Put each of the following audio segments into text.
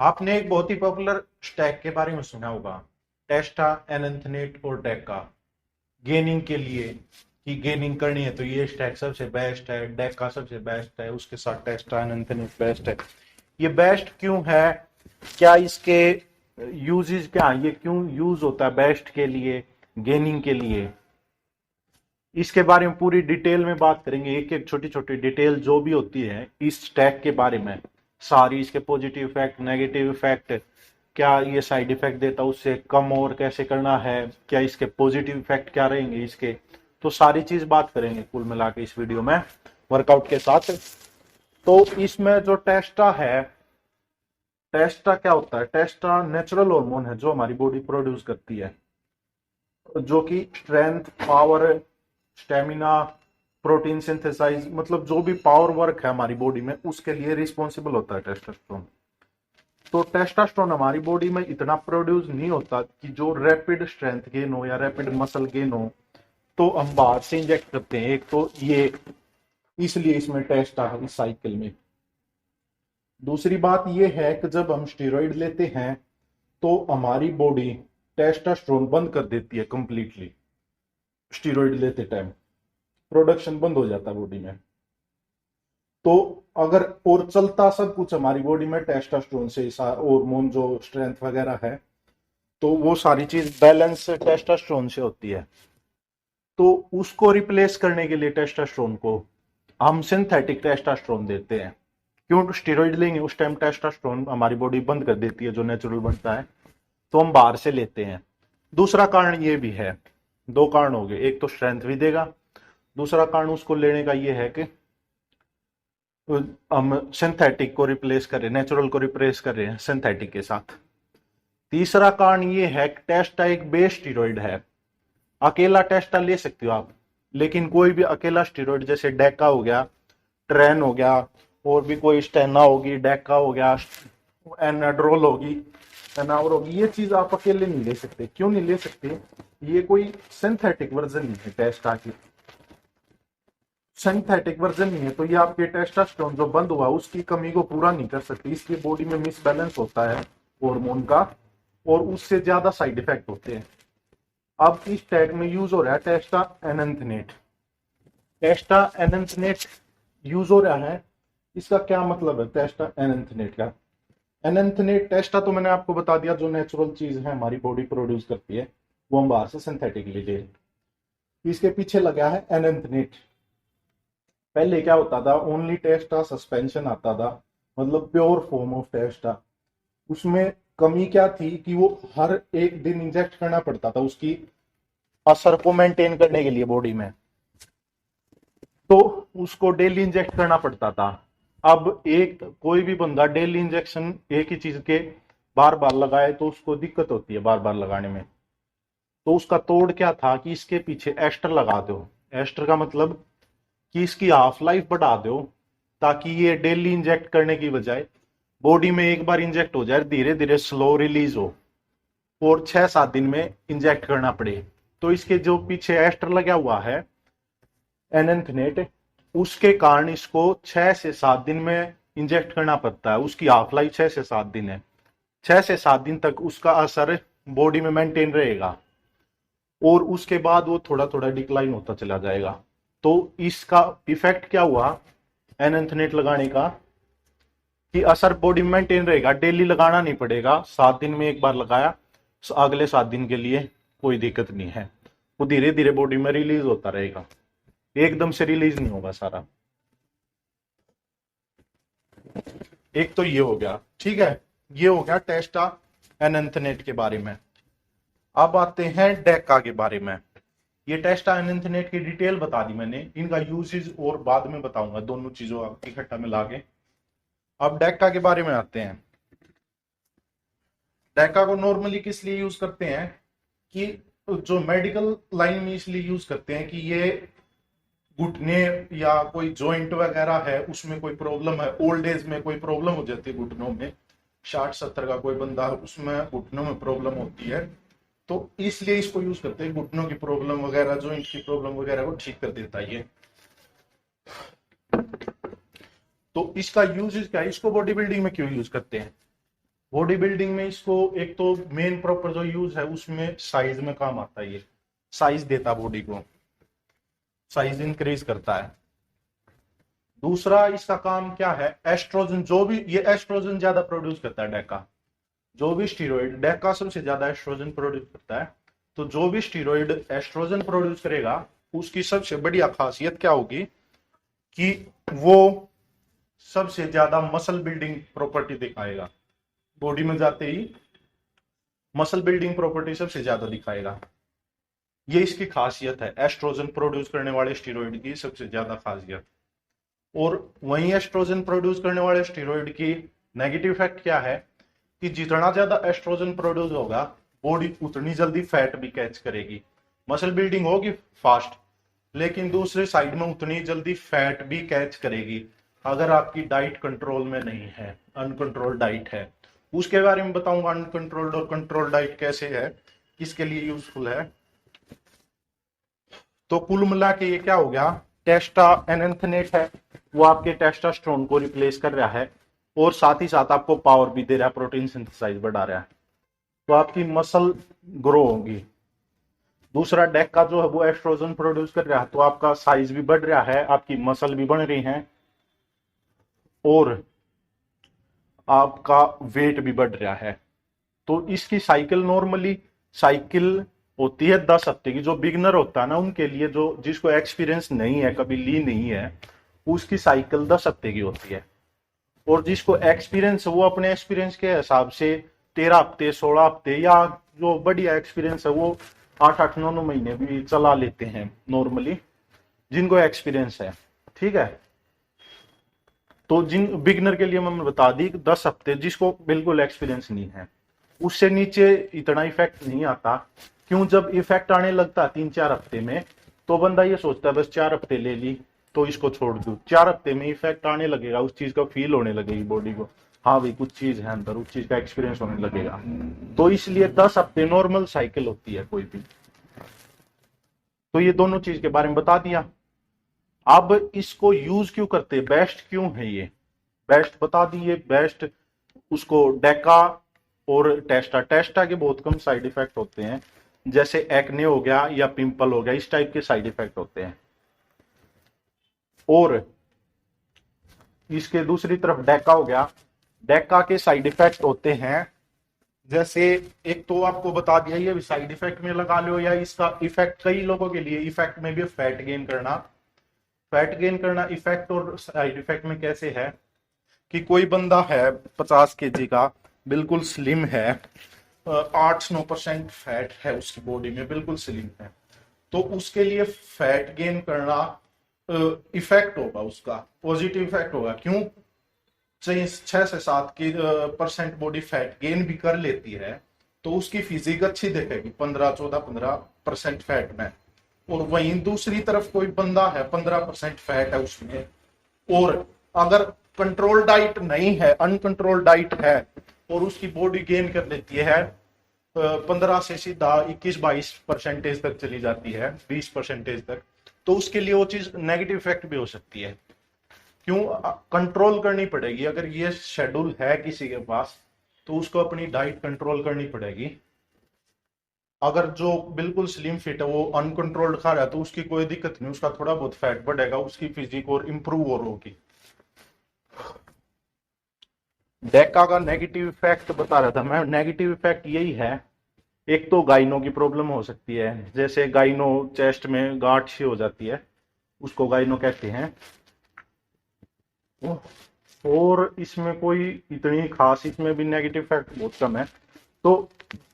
आपने एक बहुत ही पॉपुलर स्टैक के बारे में सुना होगा, टेस्टा, एनथनेट और डेका। गेनिंग के लिए कि गेनिंग करनी है तो ये स्टैक सबसे बेस्ट है, डेका सबसे बेस्ट है, उसके साथ टेस्टा एनथनेट बेस्ट है। ये बेस्ट क्यों है, क्या इसके यूजेस क्या, ये क्यों यूज होता है बेस्ट के लिए, गेनिंग के लिए, इसके बारे में पूरी डिटेल में बात करेंगे। एक एक छोटी छोटी डिटेल जो भी होती है इस स्टैक के बारे में, सारी इसके पॉजिटिव इफेक्ट, नेगेटिव इफेक्ट, क्या ये साइड इफेक्ट देता है उससे कम और कैसे करना है, क्या इसके पॉजिटिव इफेक्ट क्या रहेंगे इसके, तो सारी चीज बात करेंगे कुल मिला के इस वीडियो में वर्कआउट के साथ। तो इसमें जो टेस्टा है, टेस्टा क्या होता है, टेस्टा नेचुरल हार्मोन है जो हमारी बॉडी प्रोड्यूस करती है, जो कि strength, power, stamina, protein synthesize, मतलब जो भी पावर वर्क है हमारी बॉडी में उसके लिए रिस्पॉन्सिबल होता है टेस्टोस्टेरोन। तो टेस्टोस्टेरोन हमारी बॉडी में इतना प्रोड्यूस नहीं होता कि जो रैपिड स्ट्रेंथ गेन हो या रैपिड मसल गेन हो, तो हम बाहर से इंजेक्ट करते हैं। एक तो ये इसलिए इसमें टेस्टा है इस साइकिल में। दूसरी बात ये है कि जब हम स्टेरॉइड लेते हैं तो हमारी बॉडी टेस्टोस्टेरोन बंद कर देती है कंप्लीटली। स्टेरॉइड लेते टाइम प्रोडक्शन बंद हो जाता है बॉडी में। तो अगर और चलता सब कुछ हमारी बॉडी में टेस्टोस्टेरोन से, हार्मोन जो स्ट्रेंथ वगैरह है, तो वो सारी चीज बैलेंस टेस्टोस्टेरोन से होती है। तो उसको रिप्लेस करने के लिए टेस्टोस्टेरोन को हम सिंथेटिक टेस्टोस्टेरोन देते हैं। क्यों स्टेरॉइड लेंगे उस टाइम टेस्टोस्टेरोन हमारी बॉडी बंद कर देती है जो नेचुरल बनता है, तो हम बाहर से लेते हैं। दूसरा कारण ये भी है, दो कारण हो गए, एक तो स्ट्रेंथ भी देगा, दूसरा कारण उसको लेने का ये है कि हम सिंथेटिक को रिप्लेस कर रहे हैं, नेचुरल को रिप्लेस कर रहे हैं सिंथेटिक के साथ। तीसरा कारण ये है कि टेस्टा एक बेस स्टेरॉइड है। अकेला टेस्टा ले सकते हो आप, लेकिन कोई भी अकेला स्टेरॉइड जैसे डेका हो गया, ट्रेन हो गया, और भी कोई स्टेना होगी, डेका हो गया, एनाड्रोल होगी, एनावर होगी, ये चीज आप अकेले नहीं ले सकते। क्यों नहीं ले सकते, ये कोई सिंथेटिक वर्जन नहीं है टेस्टा की, सिंथेटिक वर्जन नहीं है, तो ये आपके टेस्टोस्टेरोन जो बंद हुआ उसकी कमी को पूरा नहीं कर सकती। इसकी बॉडी में मिसबैलेंस होता है हार्मोन का, और उससे ज्यादा साइड इफेक्ट होते हैं। अब इस टैग में यूज हो रहा है टेस्टा एनथनेट। टेस्टा एनथनेट यूज हो रहा है, इसका क्या मतलब है टेस्टा एनथनेट का। एनथनेट टेस्टा तो मैंने आपको बता दिया, जो नेचुरल चीज है हमारी बॉडी प्रोड्यूस करती है, वो हम बाहर से सिंथेटिकली ले। इसके पीछे लगा है एनथनेट। पहले क्या होता था, ओनली टेस्टा सस्पेंशन आता था, मतलब प्योर फॉर्म ऑफ टेस्टा। उसमें कमी क्या थी कि वो हर एक दिन इंजेक्ट करना पड़ता था उसकी असर को मेंटेन करने के लिए बॉडी में, तो उसको डेली इंजेक्ट करना पड़ता था। अब एक कोई भी बंदा डेली इंजेक्शन एक ही चीज के बार बार लगाए तो उसको दिक्कत होती है बार बार लगाने में। तो उसका तोड़ क्या था कि इसके पीछे एस्टर लगा दो। एस्टर का मतलब कि इसकी हाफ लाइफ बढ़ा दो, ताकि ये डेली इंजेक्ट करने की बजाय बॉडी में एक बार इंजेक्ट हो जाए, धीरे धीरे स्लो रिलीज हो, और 6-7 दिन में इंजेक्ट करना पड़े। तो इसके जो पीछे एस्टर लगा हुआ है एनथनेट, उसके कारण इसको 6 से 7 दिन में इंजेक्ट करना पड़ता है। उसकी हाफ लाइफ 6 से 7 दिन है। 6 से 7 दिन तक उसका असर बॉडी में मेंटेन रहेगा, और उसके बाद वो थोड़ा थोड़ा डिक्लाइन होता चला जाएगा। तो इसका इफेक्ट क्या हुआ एनथनेट लगाने का, कि असर बॉडी में मेंटेन रहेगा, डेली लगाना नहीं पड़ेगा, 7 दिन में एक बार लगाया, अगले 7 दिन के लिए कोई दिक्कत नहीं है, वो धीरे धीरे बॉडी में रिलीज होता रहेगा, एकदम से रिलीज नहीं होगा सारा। एक तो ये हो गया, ठीक है, ये हो गया टेस्टा एनथनेट के बारे में। अब आते हैं डेका के बारे में। ये टेस्टा एनथनेट की डिटेल बता दी मैंने, इनका यूजेज और बाद में बताऊंगा, दोनों चीजों इकट्ठा मिला के। अब डेका के बारे में आते हैं। डेका को नॉर्मली किस लिए यूज करते हैं, कि जो मेडिकल लाइन में इसलिए यूज करते हैं कि ये घुटने या कोई जॉइंट वगैरह है उसमें कोई प्रॉब्लम है, ओल्ड एज में कोई प्रॉब्लम हो जाती है घुटनों में, 60-70 का कोई बंदा उसमें घुटनों में प्रॉब्लम होती है, तो इसलिए इसको यूज करते हैं। घुटनों की प्रॉब्लम वगैरह, जॉइंट की प्रॉब्लम वगैरह को ठीक कर देता है ये। तो इसका यूज क्या है, इसको बॉडी बिल्डिंग में क्यों यूज करते हैं, बॉडी बिल्डिंग में इसको एक तो मेन प्रॉपर जो यूज है उसमें साइज में काम आता है, ये साइज देता बॉडी को, साइज इंक्रीज करता है। दूसरा इसका काम क्या है, एस्ट्रोजन, जो भी ये एस्ट्रोजन ज्यादा प्रोड्यूस करता है डेका, जो भी स्टीरॉइड, डेका सबसे ज्यादा एस्ट्रोजन प्रोड्यूस करता है। तो जो भी स्टीरॉइड एस्ट्रोजन प्रोड्यूस करेगा उसकी सबसे बढ़िया खासियत क्या होगी कि वो सबसे ज्यादा मसल बिल्डिंग प्रॉपर्टी दिखाएगा, बॉडी में जाते ही मसल बिल्डिंग प्रॉपर्टी सबसे ज्यादा दिखाएगा। ये इसकी खासियत है, एस्ट्रोजन प्रोड्यूस करने वाले स्टीरॉइड की सबसे ज्यादा खासियत। और वहीं एस्ट्रोजन प्रोड्यूस करने वाले स्टीरॉइड की नेगेटिव इफेक्ट क्या है कि जितना ज्यादा एस्ट्रोजन प्रोड्यूस होगा बॉडी उतनी जल्दी फैट भी कैच करेगी, मसल बिल्डिंग होगी फास्ट, लेकिन दूसरे साइड में उतनी जल्दी फैट भी कैच करेगी अगर आपकी डाइट कंट्रोल में नहीं है, अनकंट्रोल्ड डाइट है। उसके बारे में बताऊंगा अनकंट्रोल्ड और कंट्रोल डाइट कैसे है, किसके लिए यूजफुल है। तो कुल मिला के ये क्या हो गया, टेस्टा एनाथनेट है, वो आपके टेस्टास्टेरोन को रिप्लेस कर रहा है और साथ ही साथ आपको पावर भी दे रहा है, प्रोटीन सिंथेसाइज बढ़ा रहा है, तो आपकी मसल ग्रो होगी। दूसरा डेका जो है वो एस्ट्रोजन प्रोड्यूस कर रहा है, तो आपका साइज भी बढ़ रहा है, आपकी मसल भी बढ़ रही है और आपका वेट भी बढ़ रहा है। तो इसकी साइकिल नॉर्मली साइकिल होती है 10 हफ्ते की। जो बिगनर होता है ना उनके लिए, जो जिसको एक्सपीरियंस नहीं है, कभी ली नहीं है, उसकी साइकिल 10 हफ्ते की होती है। और जिसको एक्सपीरियंस है वो अपने एक्सपीरियंस के हिसाब से 13 हफ्ते, 16 हफ्ते, या जो बढ़िया एक्सपीरियंस है वो 8-8, 9-9 महीने भी चला लेते हैं नॉर्मली, जिनको एक्सपीरियंस है। ठीक है, तो जिन बिगनर के लिए मैंने बता दी 10 हफ्ते, जिसको बिल्कुल एक्सपीरियंस नहीं है, उससे नीचे इतना इफेक्ट नहीं आता। क्यों, जब इफेक्ट आने लगता 3-4 हफ्ते में तो बंदा ये सोचता है बस 4 हफ्ते ले ली तो इसको छोड़ दूं। 4 हफ्ते में इफेक्ट आने लगेगा, उस चीज का फील होने लगेगी बॉडी को, हाँ भाई कुछ चीज है अंदर, उस चीज का एक्सपीरियंस होने लगेगा। तो इसलिए 10 हफ्ते नॉर्मल साइकिल होती है कोई भी। तो ये दोनों चीज के बारे में बता दिया। अब इसको यूज क्यों करते, बेस्ट क्यों है ये, बेस्ट बता दिए। बेस्ट उसको डेका और टेस्टा के बहुत कम साइड इफेक्ट होते हैं, जैसे एक्ने हो गया या पिंपल हो गया, इस टाइप के साइड इफेक्ट होते हैं। और इसके दूसरी तरफ डेका हो गया, डेका के साइड इफेक्ट होते हैं, जैसे एक तो आपको बता दिया ये भी साइड इफेक्ट में लगा लो, या इसका इफेक्ट कई लोगों के लिए इफेक्ट में भी फैट गेन करना। फैट गेन करना इफेक्ट और साइड इफेक्ट में कैसे है कि कोई बंदा है 50 kg का, बिल्कुल स्लिम है, 8-9% फैट है उसकी बॉडी में, बिल्कुल स्लिम है, तो उसके लिए फैट गेन करना इफेक्ट होगा, उसका पॉजिटिव इफेक्ट होगा। क्यों, 6 से 7% बॉडी फैट गेन भी कर लेती है तो उसकी फिजिक अच्छी दिखेगी 15-14-15% फैट में। और वहीं दूसरी तरफ कोई बंदा है 15% फैट है उसमें, और अगर कंट्रोल डाइट नहीं है, अनकंट्रोल डाइट है, और उसकी बॉडी गेन कर लेती है 15 से सीधा 21-22% तक चली जाती है, 20% तक, तो उसके लिए वो चीज नेगेटिव इफेक्ट भी हो सकती है। क्यों, कंट्रोल करनी पड़ेगी। अगर ये शेड्यूल है किसी के पास तो उसको अपनी डाइट कंट्रोल करनी पड़ेगी। अगर जो बिल्कुल स्लिम फिट है वो अनकंट्रोल्ड खा रहा है तो उसकी कोई दिक्कत नहीं, उसका थोड़ा बहुत फैट बढ़ेगा, उसकी फिजिक और इंप्रूव और होगी। डेका का नेगेटिव इफेक्ट बता रहा था मैं, नेगेटिव इफेक्ट यही है, एक तो गाइनो की प्रॉब्लम हो सकती है, जैसे गाइनो चेस्ट में गांठ सी हो जाती है, उसको गाइनो कहते हैं। और इसमें कोई इतनी खास, इसमें भी नेगेटिव इफेक्ट बहुत कम है। तो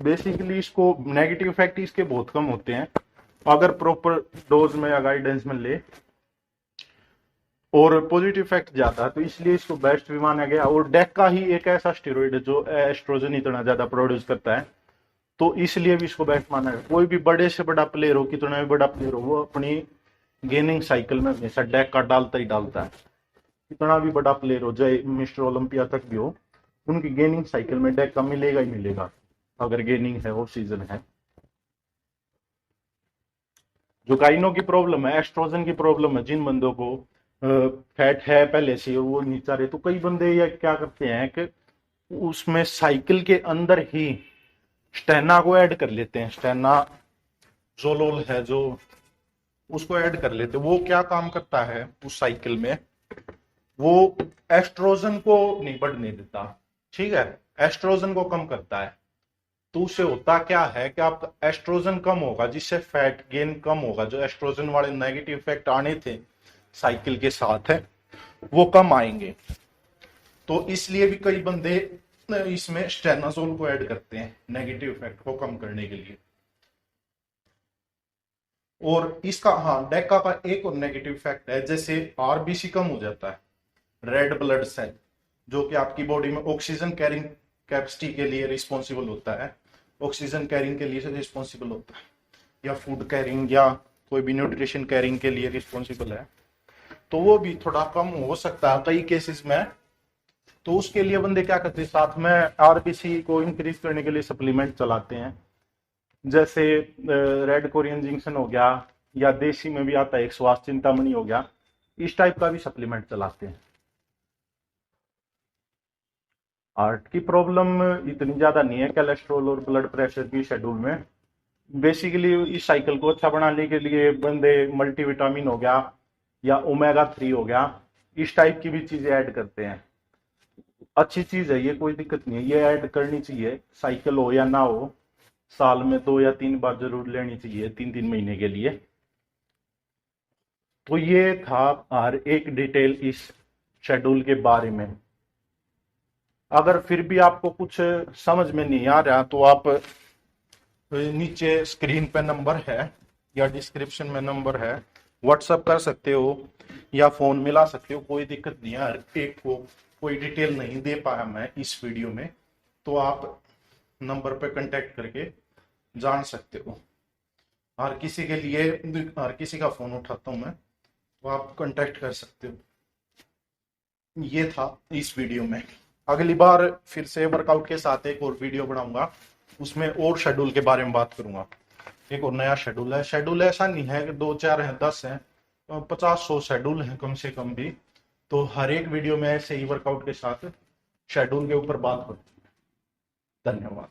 बेसिकली इसको नेगेटिव इफेक्ट इसके बहुत कम होते हैं अगर प्रॉपर डोज में या गाइडेंस में ले, और पॉजिटिव इफेक्ट ज्यादा है, तो इसलिए इसको बेस्ट भी माना गया। और डेका ही एक ऐसा स्टेरॉइड है जो एस्ट्रोजन इतना ज्यादा प्रोड्यूस करता है, तो इसलिए भी इसको बेस्ट माना गया। कोई भी बड़े से बड़ा प्लेयर हो, कितना भी बड़ा प्लेयर हो, वो अपनी गेनिंग साइकिल में हमेशा डेका डालता ही डालता है। कितना भी बड़ा प्लेयर हो, चाहे मिस्टर ओलंपिया तक भी हो, उनकी गेनिंग साइकिल में डेका मिलेगा ही मिलेगा, अगर गेनिंग है, ऑफ सीजन है। जो गाइनो की प्रॉब्लम है, एस्ट्रोजन की प्रॉब्लम है, जिन बंदों को फैट है पहले से वो नहीं चाह रहे, तो कई बंदे ये क्या करते हैं कि उसमें साइकिल के अंदर ही स्टेना को ऐड कर लेते हैं। स्टेना जोलोल है जो, उसको ऐड कर लेते हैं। वो क्या काम करता है उस साइकिल में, वो एस्ट्रोजन को नहीं बढ़ने देता, ठीक है, एस्ट्रोजन को कम करता है। तो उससे होता क्या है कि आपका एस्ट्रोजन कम होगा, जिससे फैट गेन कम होगा। जो एस्ट्रोजन वाले नेगेटिव इफेक्ट आने थे साइकिल के साथ है, वो कम आएंगे। तो इसलिए भी कई बंदे इसमें स्टेनाजोल को ऐड करते हैं नेगेटिव इफेक्ट को कम करने के लिए। और इसका, हाँ, डेका का एक और नेगेटिव इफेक्ट है, जैसे आरबीसी कम हो जाता है, रेड ब्लड सेल, जो कि आपकी बॉडी में ऑक्सीजन कैरिंग कैपेसिटी के लिए रिस्पॉन्सिबल होता है, ऑक्सीजन कैरिंग के लिए रिस्पॉन्सिबल होता है, या फूड कैरिंग या कोई भी न्यूट्रिशन कैरिंग के लिए रिस्पॉन्सिबल है। तो वो भी थोड़ा कम हो सकता है कई केसेस में। तो उसके लिए बंदे क्या करते हैं, साथ में आरबीसी को इंक्रीज करने के लिए सप्लीमेंट चलाते हैं, जैसे रेड कोरियन जिंक्शन हो गया, या देसी में भी आता है एक श्वास चिंतामणि हो गया, इस टाइप का भी सप्लीमेंट चलाते हैं। हार्ट की प्रॉब्लम इतनी ज्यादा नहीं है कोलेस्ट्रॉल और ब्लड प्रेशर की शेड्यूल में। बेसिकली इस साइकिल को अच्छा बनाने के लिए बंदे मल्टीविटामिन हो गया या ओमेगा 3 हो गया, इस टाइप की भी चीजें ऐड करते हैं। अच्छी चीज है ये, कोई दिक्कत नहीं है, ये ऐड करनी चाहिए, साइकिल हो या ना हो, साल में 2 या 3 बार जरूर लेनी चाहिए, 3 3 महीने के लिए। तो ये था हर एक डिटेल इस शेड्यूल के बारे में। अगर फिर भी आपको कुछ समझ में नहीं आ रहा तो आप नीचे स्क्रीन पे नंबर है या डिस्क्रिप्शन में नंबर है, व्हाट्सअप कर सकते हो या फोन मिला सकते हो, कोई दिक्कत नहीं है। हर एक को कोई डिटेल नहीं दे पाया मैं इस वीडियो में, तो आप नंबर पे कांटेक्ट करके जान सकते हो। हर किसी के लिए, हर किसी का फोन उठाता हूं मैं, तो आप कांटेक्ट कर सकते हो। ये था इस वीडियो में। अगली बार फिर से वर्कआउट के साथ एक और वीडियो बनाऊंगा, उसमें और शेड्यूल के बारे में बात करूंगा। एक और नया शेड्यूल है। शेड्यूल ऐसा नहीं है कि 2 4 हैं, 10 हैं, 50 100 शेड्यूल हैं कम से कम भी। तो हर एक वीडियो में ऐसे ही वर्कआउट के साथ शेड्यूल के ऊपर बात करूँ। धन्यवाद।